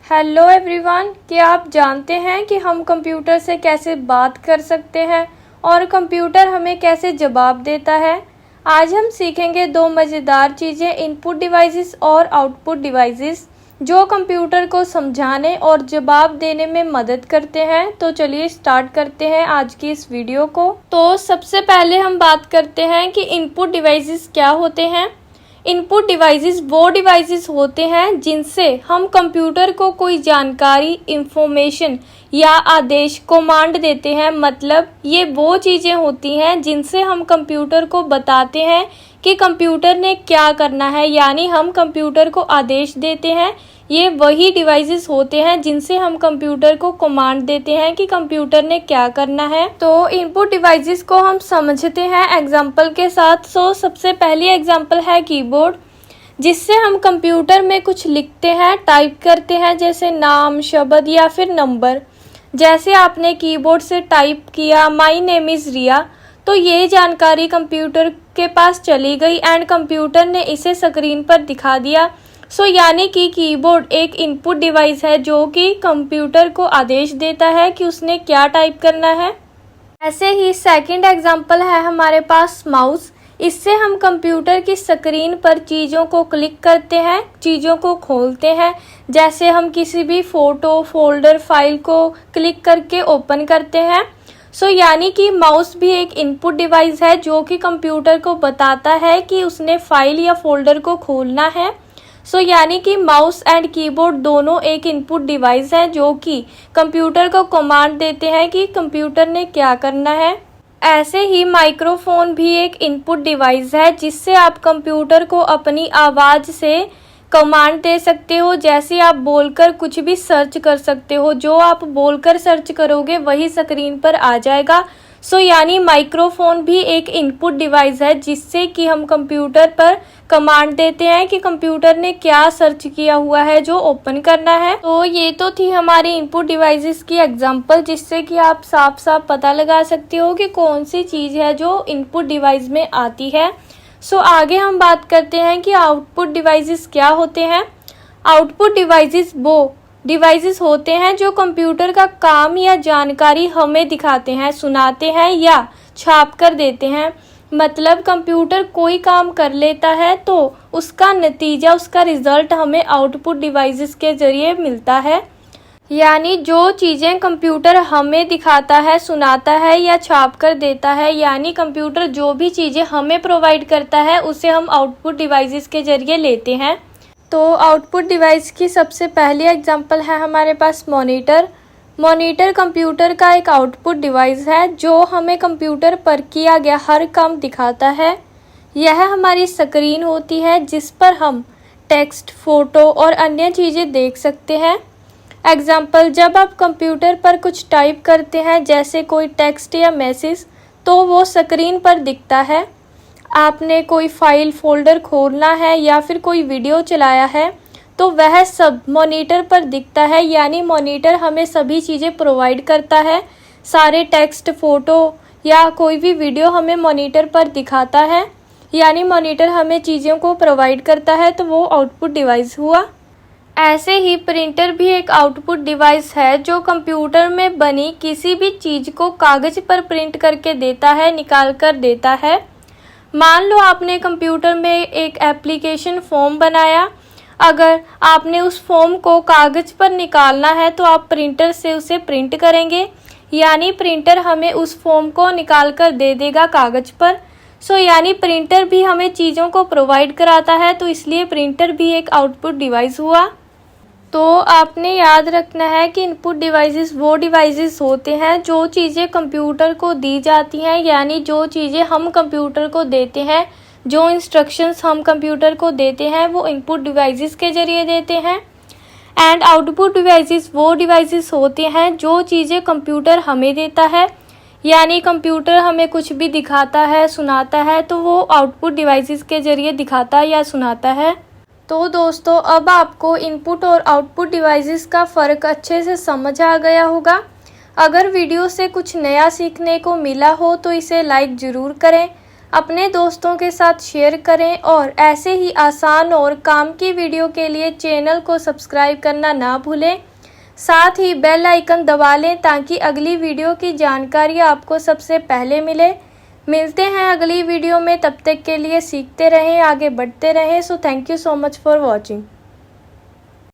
Hello everyone, क्या आप जानते हैं कि हम कंप्यूटर से कैसे बात कर सकते हैं और कंप्यूटर हमें कैसे जवाब देता है। आज हम सीखेंगे दो मज़ेदार चीज़ें, इनपुट डिवाइसेस और आउटपुट डिवाइसेस, जो कंप्यूटर को समझाने और जवाब देने में मदद करते हैं। तो चलिए स्टार्ट करते हैं आज की इस वीडियो को। तो सबसे पहले हम बात करते हैं कि इनपुट डिवाइसेस क्या होते हैं। इनपुट डिवाइसेस वो डिवाइसेस होते हैं जिनसे हम कंप्यूटर को कोई जानकारी, इंफॉर्मेशन या आदेश, कमांड देते हैं। मतलब ये वो चीज़ें होती हैं जिनसे हम कंप्यूटर को बताते हैं कि कंप्यूटर ने क्या करना है, यानी हम कंप्यूटर को आदेश देते हैं। ये वही डिवाइसेस होते हैं जिनसे हम कंप्यूटर को कमांड देते हैं कि कंप्यूटर ने क्या करना है। तो इनपुट डिवाइसेस को हम समझते हैं एग्जांपल के साथ। सबसे पहली एग्जांपल है कीबोर्ड, जिससे हम कंप्यूटर में कुछ लिखते हैं, टाइप करते हैं, जैसे नाम, शब्द या फिर नंबर। जैसे आपने कीबोर्ड से टाइप किया माई नेम इज़ रिया, तो ये जानकारी कंप्यूटर के पास चली गई एंड कंप्यूटर ने इसे स्क्रीन पर दिखा दिया। यानी कि कीबोर्ड एक इनपुट डिवाइस है जो कि कंप्यूटर को आदेश देता है कि उसने क्या टाइप करना है। ऐसे ही सेकंड एग्जांपल है हमारे पास माउस। इससे हम कंप्यूटर की स्क्रीन पर चीज़ों को क्लिक करते हैं, चीज़ों को खोलते हैं। जैसे हम किसी भी फोटो, फोल्डर, फाइल को क्लिक करके ओपन करते हैं। यानी कि माउस भी एक इनपुट डिवाइस है जो कि कंप्यूटर को बताता है कि उसने फाइल या फोल्डर को खोलना है। यानी कि माउस एंड कीबोर्ड दोनों एक इनपुट डिवाइस है जो कि कंप्यूटर को कमांड देते हैं कि कंप्यूटर ने क्या करना है। ऐसे ही माइक्रोफोन भी एक इनपुट डिवाइस है जिससे आप कंप्यूटर को अपनी आवाज़ से कमांड दे सकते हो। जैसे आप बोलकर कुछ भी सर्च कर सकते हो, जो आप बोलकर सर्च करोगे वही स्क्रीन पर आ जाएगा। यानी माइक्रोफोन भी एक इनपुट डिवाइस है जिससे कि हम कंप्यूटर पर कमांड देते हैं कि कंप्यूटर ने क्या सर्च किया हुआ है जो ओपन करना है। तो ये तो थी हमारी इनपुट डिवाइसेस की एग्जांपल, जिससे कि आप साफ साफ पता लगा सकते हो कि कौन सी चीज़ है जो इनपुट डिवाइस में आती है। आगे हम बात करते हैं कि आउटपुट डिवाइसेस क्या होते हैं। आउटपुट डिवाइसेस वो डिवाइसेस होते हैं जो कंप्यूटर का काम या जानकारी हमें दिखाते हैं, सुनाते हैं या छाप कर देते हैं। मतलब कंप्यूटर कोई काम कर लेता है तो उसका नतीजा, उसका रिजल्ट हमें आउटपुट डिवाइसेस के ज़रिए मिलता है। यानी जो चीज़ें कंप्यूटर हमें दिखाता है, सुनाता है या छाप कर देता है, यानी कंप्यूटर जो भी चीज़ें हमें प्रोवाइड करता है उसे हम आउटपुट डिवाइसेस के ज़रिए लेते हैं। तो आउटपुट डिवाइस की सबसे पहली एग्जांपल है हमारे पास मॉनिटर। मॉनिटर कंप्यूटर का एक आउटपुट डिवाइस है जो हमें कंप्यूटर पर किया गया हर काम दिखाता है। यह हमारी स्क्रीन होती है जिस पर हम टेक्स्ट, फोटो और अन्य चीज़ें देख सकते हैं। एग्जांपल, जब आप कंप्यूटर पर कुछ टाइप करते हैं, जैसे कोई टेक्स्ट या मैसेज, तो वो स्क्रीन पर दिखता है। आपने कोई फाइल, फोल्डर खोलना है या फिर कोई वीडियो चलाया है तो वह सब मॉनिटर पर दिखता है। यानी मॉनिटर हमें सभी चीज़ें प्रोवाइड करता है। सारे टेक्स्ट, फ़ोटो या कोई भी वीडियो हमें मॉनिटर पर दिखाता है। यानी मॉनिटर हमें चीज़ों को प्रोवाइड करता है, तो वो आउटपुट डिवाइस हुआ। ऐसे ही प्रिंटर भी एक आउटपुट डिवाइस है जो कंप्यूटर में बनी किसी भी चीज़ को कागज़ पर प्रिंट करके देता है, निकाल कर देता है। मान लो आपने कंप्यूटर में एक एप्लीकेशन फॉर्म बनाया। अगर आपने उस फॉर्म को कागज़ पर निकालना है तो आप प्रिंटर से उसे प्रिंट करेंगे। यानी प्रिंटर हमें उस फॉर्म को निकाल कर दे देगा कागज़ पर। यानी प्रिंटर भी हमें चीज़ों को प्रोवाइड कराता है, तो इसलिए प्रिंटर भी एक आउटपुट डिवाइस हुआ। तो आपने याद रखना है कि इनपुट डिवाइसेस वो डिवाइसेस होते हैं जो चीज़ें कंप्यूटर को दी जाती हैं, यानी जो चीज़ें हम कंप्यूटर को देते हैं, जो इंस्ट्रक्शंस हम कंप्यूटर को देते हैं, वो इनपुट डिवाइसेस के ज़रिए देते हैं। एंड आउटपुट डिवाइसेस वो डिवाइसेस होते हैं जो चीज़ें कंप्यूटर हमें देता है। यानी कंप्यूटर हमें कुछ भी दिखाता है, सुनाता है, तो वो आउटपुट डिवाइसेस के ज़रिए दिखाता या सुनाता है। तो दोस्तों, अब आपको इनपुट और आउटपुट डिवाइसेस का फ़र्क अच्छे से समझ आ गया होगा। अगर वीडियो से कुछ नया सीखने को मिला हो तो इसे लाइक ज़रूर करें। अपने दोस्तों के साथ शेयर करें और ऐसे ही आसान और काम की वीडियो के लिए चैनल को सब्सक्राइब करना ना भूलें। साथ ही बेल आइकन दबा लें ताकि अगली वीडियो की जानकारी आपको सबसे पहले मिले। मिलते हैं अगली वीडियो में, तब तक के लिए सीखते रहें, आगे बढ़ते रहें। So thank you so much for watching.